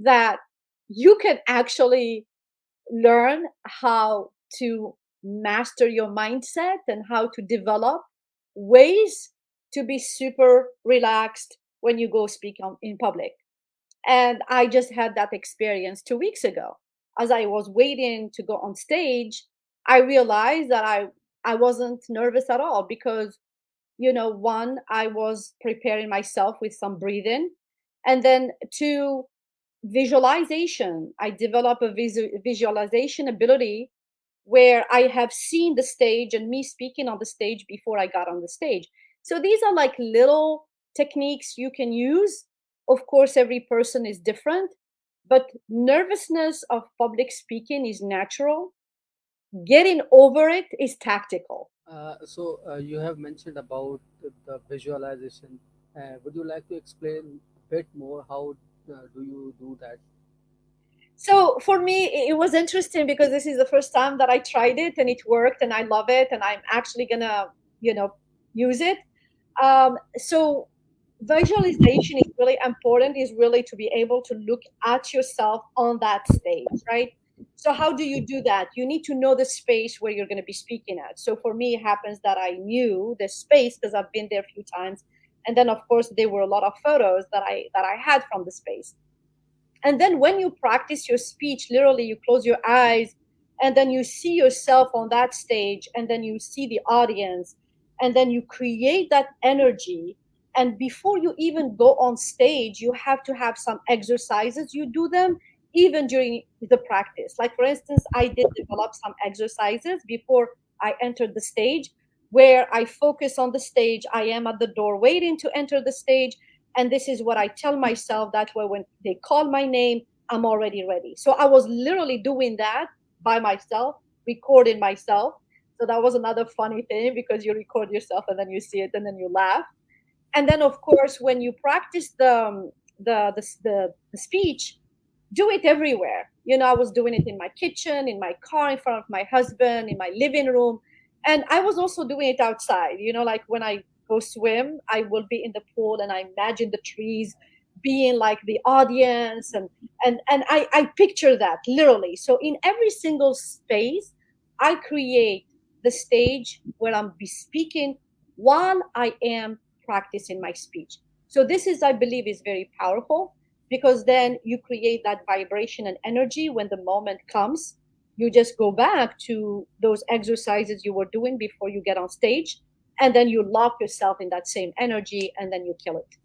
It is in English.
that you can actually learn how to master your mindset and how to develop ways to be super relaxed when you go speak in public. And I just had that experience 2 weeks ago. As I was waiting to go on stage, I realized that I wasn't nervous at all because, one, I was preparing myself with some breathing. And then two, visualization. I develop a visualization ability where I have seen the stage and me speaking on the stage before I got on the stage. So these are like little techniques you can use. Of course, every person is different, but nervousness of public speaking is natural. Getting over it is tactical. You have mentioned about the visualization. Would you like to explain a bit more how do you do that? So for me, it was interesting because this is the first time that I tried it and it worked and I love it and I'm actually gonna, you know, use it. So visualization is really important, is really to be able to look at yourself on that stage, right? So how do you do that? You need to know the space where you're going to be speaking at. So for me, it happens that I knew the space because I've been there a few times. And then of course there were a lot of photos that I had from the space. And then when you practice your speech, literally you close your eyes and then you see yourself on that stage and then you see the audience and then you create that energy. And before you even go on stage, you have to have some exercises. You do them even during the practice. Like, for instance, I did develop some exercises before I entered the stage where I focus on the stage. I am at the door waiting to enter the stage, and this is what I tell myself. That way, when they call my name, I'm already ready. So I was literally doing that by myself, recording myself. So that was another funny thing because you record yourself and then you see it and then you laugh. And then, of course, when you practice the speech, do it everywhere. I was doing it in my kitchen, in my car, in front of my husband, in my living room. And I was also doing it outside. Like when I go swim, I will be in the pool and I imagine the trees being like the audience, and I picture that literally. So in every single space, I create the stage where I'm be speaking while I am practicing my speech. So this is, I believe, is very powerful because then you create that vibration and energy. When the moment comes, you just go back to those exercises you were doing before you get on stage, and then you lock yourself in that same energy and then you kill it.